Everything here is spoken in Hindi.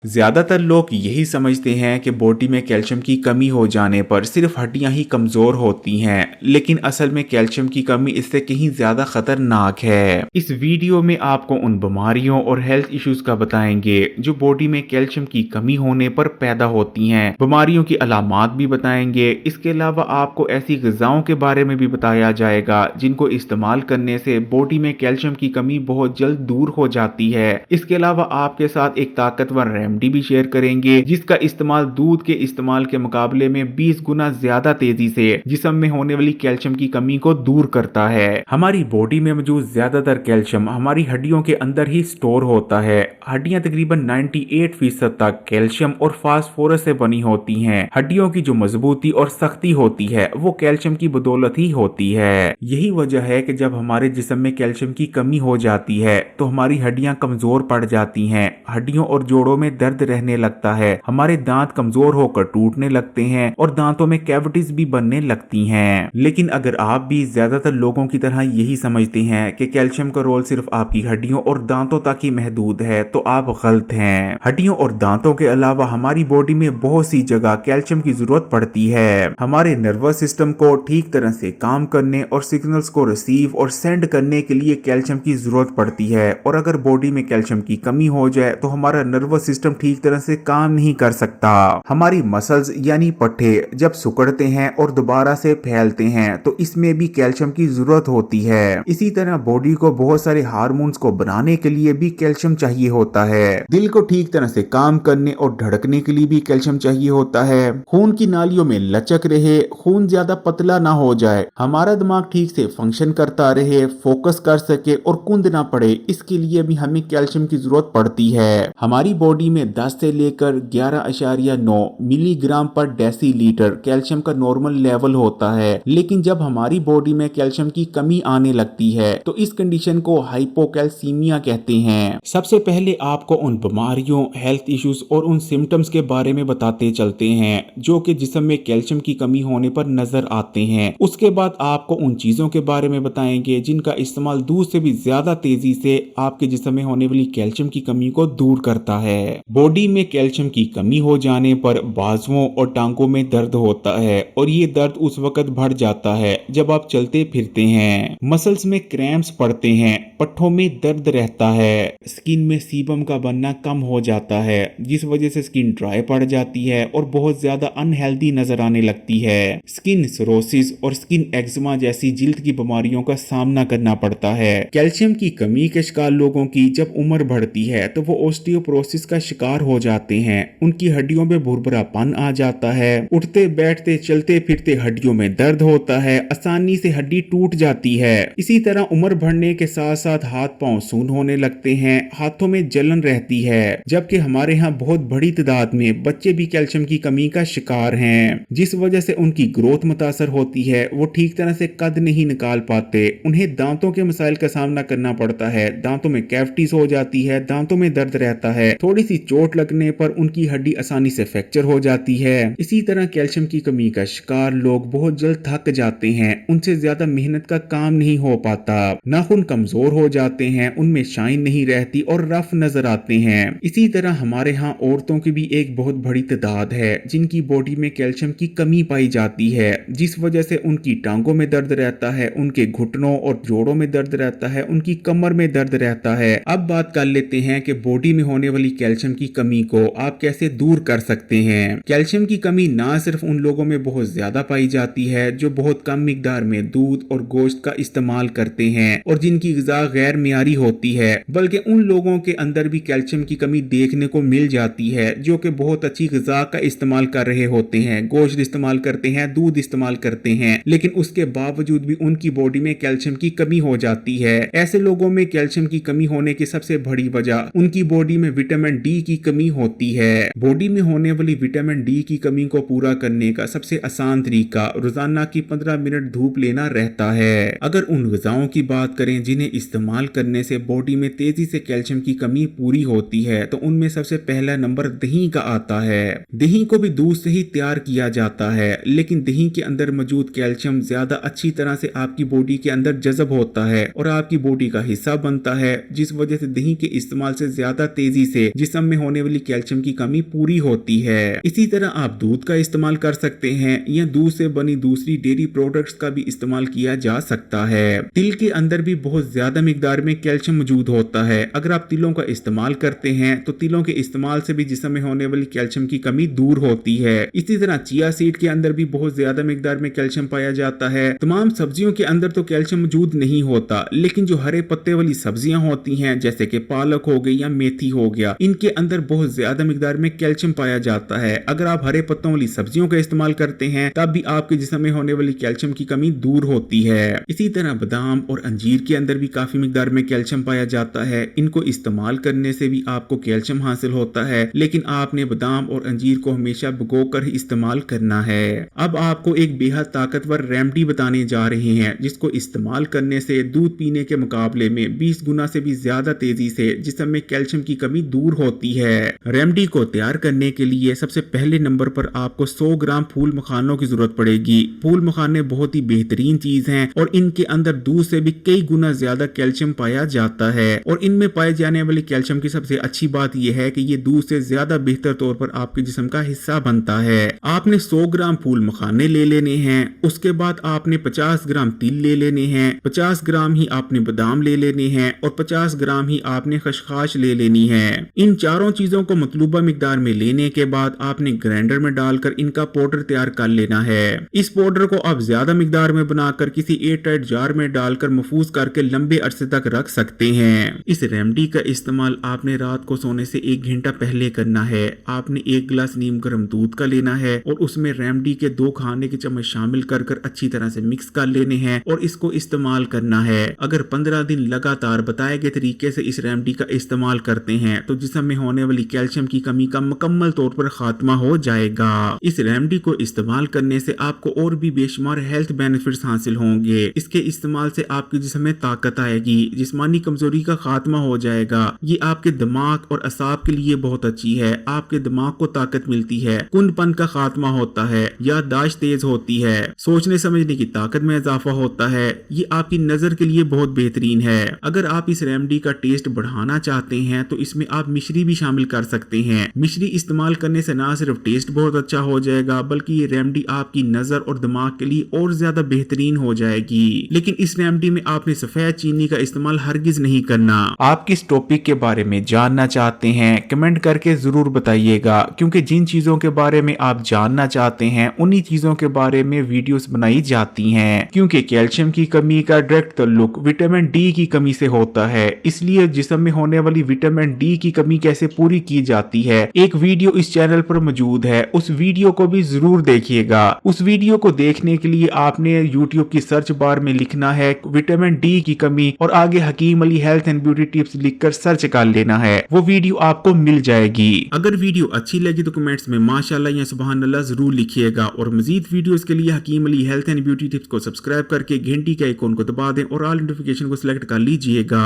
ज्यादातर लोग यही समझते हैं कि बॉडी में कैल्शियम की कमी हो जाने पर सिर्फ हड्डियां ही कमजोर होती हैं, लेकिन असल में कैल्शियम की कमी इससे कहीं ज्यादा खतरनाक है। इस वीडियो में आपको उन बीमारियों और हेल्थ इश्यूज का बताएंगे जो बॉडी में कैल्शियम की कमी होने पर पैदा होती हैं। बीमारियों की अलामात भी बताएंगे। इसके अलावा आपको ऐसी ग़िज़ाओं के बारे में भी बताया जाएगा जिनको इस्तेमाल करने से बॉडी में कैल्शियम की कमी बहुत जल्द दूर हो जाती है। इसके अलावा आपके साथ एक ताकतवर रेमेडी भी शेयर करेंगे जिसका इस्तेमाल दूध के इस्तेमाल के मुकाबले में 20 गुना ज्यादा तेजी से जिस्म में होने वाली कैल्शियम की कमी को दूर करता है। हमारी बॉडी में मौजूद ज्यादातर कैल्शियम हमारी हड्डियों के अंदर ही स्टोर होता है। हड्डियां तकरीबन 98% तक कैल्शियम और फास्फोरस से बनी होती हैं। हड्डियों की जो मजबूती और सख्ती होती है वो कैल्शियम की बदौलत ही होती है। यही वजह है कि जब हमारे जिस्म में कैल्शियम की कमी हो जाती है तो हमारी हड्डियां कमजोर पड़ जाती हैं। हड्डियों और जोड़ों में दर्द रहने लगता है, हमारे दांत कमजोर होकर टूटने लगते हैं और दांतों में कैविटीज भी बनने लगती हैं। लेकिन अगर आप भी ज्यादातर लोगों की तरह यही समझते हैं कि कैल्शियम का रोल सिर्फ आपकी हड्डियों और दांतों तक ही महदूद है तो आप गलत हैं। हड्डियों और दांतों के अलावा हमारी बॉडी में बहुत सी जगह कैल्शियम की जरूरत पड़ती है। हमारे नर्वस सिस्टम को ठीक तरह से काम करने और सिग्नल्स को रिसीव और सेंड करने के लिए कैल्शियम की जरूरत पड़ती है। और अगर बॉडी में कैल्शियम की कमी हो जाए तो हमारा नर्वस सिस्टम ठीक तरह से काम नहीं कर सकता। हमारी मसल्स यानी पट्टे जब सिकुड़ते हैं और दोबारा से फैलते हैं तो इसमें भी कैल्शियम की जरूरत होती है। इसी तरह बॉडी को बहुत सारे हार्मोन्स को बनाने के लिए भी कैल्शियम चाहिए होता है। दिल को ठीक तरह से काम करने और धड़कने के लिए भी कैल्शियम चाहिए होता है। खून की नालियों में लचक रहे, खून ज्यादा पतला ना हो जाए, हमारा दिमाग ठीक से फंक्शन करता रहे, फोकस कर सके और कुंद ना पड़े, इसके लिए भी हमें कैल्शियम की जरूरत पड़ती है। हमारी बॉडी में 10 से लेकर 11.9 मिलीग्राम पर डेसीलीटर कैल्शियम का नॉर्मल लेवल होता है। लेकिन जब हमारी बॉडी में कैल्शियम की कमी आने लगती है तो इस कंडीशन को हाइपोकैल्सीमिया कहते हैं। सबसे पहले आपको उन बीमारियों, हेल्थ इश्यूज और उन सिम्टम्स के बारे में बताते चलते हैं जो कि जिस्म में कैल्शियम की कमी होने पर नजर आते हैं। उसके बाद आपको उन चीजों के बारे में बताएंगे जिनका इस्तेमाल दूध से भी ज्यादा तेजी से आपके जिस्म में होने वाली कैल्शियम की कमी को दूर करता है। बॉडी में कैल्शियम की कमी हो जाने पर बाजुओं और टांगों में दर्द होता है और ये दर्द उस वक्त बढ़ जाता है जब आप चलते फिरते हैं। मसल्स में क्रैम्प्स पड़ते हैं, पट्टों में दर्द रहता है, स्किन में सीबम का बनना कम हो जाता है जिस वजह से स्किन ड्राई पड़ जाती है और बहुत ज्यादा अनहेल्दी नजर आने लगती है। स्किन सिरोसिस और स्किन एक्जिमा जैसी जिल्द की बीमारियों का सामना करना पड़ता है। कैल्शियम की कमी के शिकार लोगों की जब उम्र बढ़ती है तो वो ऑस्टियोपोरोसिस का शिकार हो जाते हैं। उनकी हड्डियों में भुरभुरापन आ जाता है, उठते बैठते चलते फिरते हड्डियों में दर्द होता है, आसानी से हड्डी टूट जाती है। इसी तरह उम्र बढ़ने के साथ साथ हाथ पांव सून होने लगते हैं, हाथों में जलन रहती है। जबकि हमारे यहाँ बहुत बड़ी तादाद में बच्चे भी कैल्शियम की कमी का शिकार हैं, जिस वजह से उनकी ग्रोथ मुतासर होती है। वो ठीक तरह से कद नहीं निकाल पाते, उन्हें दांतों के मसाइल का सामना करना पड़ता है, दांतों में कैविटीज हो जाती है, दांतों में दर्द रहता है, थोड़ी सी चोट लगने पर उनकी हड्डी आसानी से फ्रैक्चर हो जाती है। इसी तरह कैल्शियम की कमी का शिकार लोग बहुत जल्द थक जाते हैं, उनसे ज्यादा मेहनत का काम नहीं हो पाता, नाखून कमजोर हो जाते हैं, उनमें शाइन नहीं रहती और रफ नजर आते हैं। इसी तरह हमारे यहाँ औरतों की भी एक बहुत बड़ी तादाद है जिनकी बॉडी में कैल्शियम की कमी पाई जाती है, जिस वजह से उनकी टांगों में दर्द रहता है, उनके घुटनों और जोड़ों में दर्द रहता है, उनकी कमर में दर्द रहता है। अब बात कर लेते हैं कि बॉडी में होने वाली कैल्शियम की कमी को आप कैसे दूर कर सकते हैं। कैल्शियम की कमी ना सिर्फ उन लोगों में बहुत ज्यादा पाई जाती है जो बहुत कम मिकदार में दूध और गोश्त का इस्तेमाल करते हैं और जिनकी ग़िज़ा गैर मियारी होती है, बल्कि उन लोगों के अंदर भी कैल्शियम की कमी देखने को मिल जाती है जो कि बहुत अच्छी ग़िज़ा का इस्तेमाल कर रहे होते हैं, गोश्त इस्तेमाल करते हैं, दूध इस्तेमाल करते हैं, लेकिन उसके बावजूद भी उनकी बॉडी में कैल्शियम की कमी हो जाती है। ऐसे लोगों में कैल्शियम की कमी होने की सबसे बड़ी वजह उनकी बॉडी में विटामिन डी की कमी होती है। बॉडी में होने वाली विटामिन डी की कमी को पूरा करने का सबसे आसान तरीका रोजाना की 15 मिनट धूप लेना रहता है। अगर उन ग़िज़ाओं की बात करें जिन्हें इस्तेमाल करने से बॉडी में तेजी से कैल्शियम की कमी पूरी होती है तो उनमें सबसे पहला नंबर दही का आता है। दही को भी दूध से ही तैयार किया जाता है, लेकिन दही के अंदर मौजूद कैल्शियम ज्यादा अच्छी तरह से आपकी बॉडी के अंदर जज़ब होता है और आपकी बॉडी का हिस्सा बनता है, जिस वजह से दही के इस्तेमाल से ज्यादा तेजी से जिस्म में होने वाली कैल्शियम की कमी पूरी होती है। इसी तरह आप दूध का इस्तेमाल कर सकते हैं या दूध से बनी दूसरी डेयरी प्रोडक्ट्स का भी इस्तेमाल किया जा सकता है। तिल के अंदर भी बहुत ज्यादा मिकदार में कैल्शियम मौजूद होता है। अगर आप तिलों का इस्तेमाल करते हैं तो तिलों के इस्तेमाल से भी जिस्म में होने वाली कैल्शियम की कमी दूर होती है। इसी तरह चिया सीड के अंदर भी बहुत ज्यादा मिकदार में कैल्शियम पाया जाता है। तमाम सब्जियों के अंदर तो कैल्शियम मौजूद नहीं होता, लेकिन जो हरे पत्ते वाली सब्जियां होती हैं जैसे कि पालक हो गई या मेथी हो गया, इनके अंदर बहुत ज्यादा मिकदार में कैल्शियम पाया जाता है। अगर आप हरे पत्तों वाली सब्जियों का इस्तेमाल करते हैं तब भी आपके जिस्म में होने वाली कैल्शियम की कमी दूर होती है। इसी तरह बादाम और अंजीर के अंदर भी काफी मिकदार में कैल्शियम पाया जाता है। इनको इस्तेमाल करने से भी आपको कैल्शियम हासिल होता है, लेकिन आपने बादाम और अंजीर को हमेशा भिगोकर ही इस्तेमाल करना है। अब आपको एक बेहद ताकतवर रेमेडी बताने जा रहे हैं जिसको इस्तेमाल करने से दूध पीने के मुकाबले में 20 गुना से भी ज्यादा तेजी से जिस्म में कैल्शियम की कमी दूर होती है। रेमेडी को तैयार करने के लिए सबसे पहले नंबर पर आपको 100 ग्राम फूल मखानों की जरूरत पड़ेगी। फूल मखाने बहुत ही बेहतरीन चीज हैं और इनके अंदर दूध से भी कई गुना ज्यादा कैल्शियम पाया जाता है। और इनमें पाए जाने वाले कैल्शियम की सबसे अच्छी बात यह है कि ये दूध से ज्यादा बेहतर तौर पर आपके जिस्म का हिस्सा बनता है। आपने 100 ग्राम फूल मखाने ले लेने हैं। उसके बाद आपने 50 ग्राम तिल ले लेने हैं, 50 ग्राम ही आपने बादाम ले लेने हैं और 50 ग्राम ही आपने खसखस ले लेनी है। इन चारों चीजों को मतलूबा मिकदार में लेने के बाद आपने ग्राइंडर में डालकर इनका पाउडर तैयार कर लेना है। इस पाउडर को आप ज्यादा मिकदार में बनाकर किसी एयरटाइट जार में डालकर महफूज करके लंबे अरसे तक रख सकते हैं। इस रेमेडी का इस्तेमाल आपने रात को सोने से 1 घंटा पहले करना है। आपने 1 गिलास नीम गर्म दूध का लेना है और उसमें रेमेडी के 2 खाने के चम्मच शामिल कर अच्छी तरह से मिक्स कर लेने हैं और इसको इस्तेमाल करना है। अगर 15 दिन लगातार बताए गए तरीके से इस रेमेडी का इस्तेमाल करते हैं तो जिस्म में होने वाली कैल्शियम की कमी का मुकम्मल तौर पर खात्मा हो जाएगा। इस रेमेडी को इस्तेमाल करने से आपको और भी बेशुमार हेल्थ बेनिफिट्स हासिल होंगे। इसके इस्तेमाल से आपके जिस्म में ताकत आएगी, जिस्मानी कमजोरी का खात्मा हो जाएगा। ये आपके दिमाग और असाब के लिए बहुत अच्छी है। आपके दिमाग को ताकत मिलती है, कुंदपन का खात्मा होता है, याददाश्त तेज होती है, सोचने समझने की ताकत में इजाफा होता है। ये आपकी नजर के लिए बहुत बेहतरीन है। अगर आप इस रेमेडी का टेस्ट बढ़ाना चाहते हैं तो इसमें आप मिश्री भी शामिल कर सकते हैं। मिश्री इस्तेमाल करने से ना सिर्फ टेस्ट बहुत अच्छा हो जाएगा बल्कि ये रेमेडी आपकी नजर और दिमाग के लिए और ज्यादा बेहतरीन हो जाएगी। लेकिन इस रेमेडी में आपने सफेद चीनी का इस्तेमाल हरगिज नहीं करना। आप किस टॉपिक के बारे में जानना चाहते हैं कमेंट करके जरूर बताइएगा, क्योंकि जिन चीजों के बारे में आप जानना चाहते हैं उन्हीं चीजों के बारे में वीडियोस बनाई जाती हैं। क्योंकि कैल्शियम की कमी का डायरेक्ट ताल्लुक विटामिन डी की कमी से होता है, इसलिए जिस्म में होने वाली विटामिन डी की कमी कैसे पूरी की जाती है एक वीडियो इस चैनल पर मौजूद है। उस वीडियो को भी जरूर देखिएगा। उस वीडियो को देखने के लिए आपने यूट्यूब की सर्च बार में लिखना है विटामिन डी की कमी और आगे Hakeem Ali health and beauty tips लिखकर सर्च कर लेना है। वो वीडियो आपको मिल जाएगी। अगर वीडियो अच्छी लगी तो कमेंट्स में माशाल्लाह या सुभान अल्लाह जरूर लिखिएगा और मजीद वीडियोस के लिए Hakeem Ali health and beauty tips को सब्सक्राइब करके घंटी के आइकॉन को दबा दें और ऑल नोटिफिकेशन को सिलेक्ट कर लीजिएगा।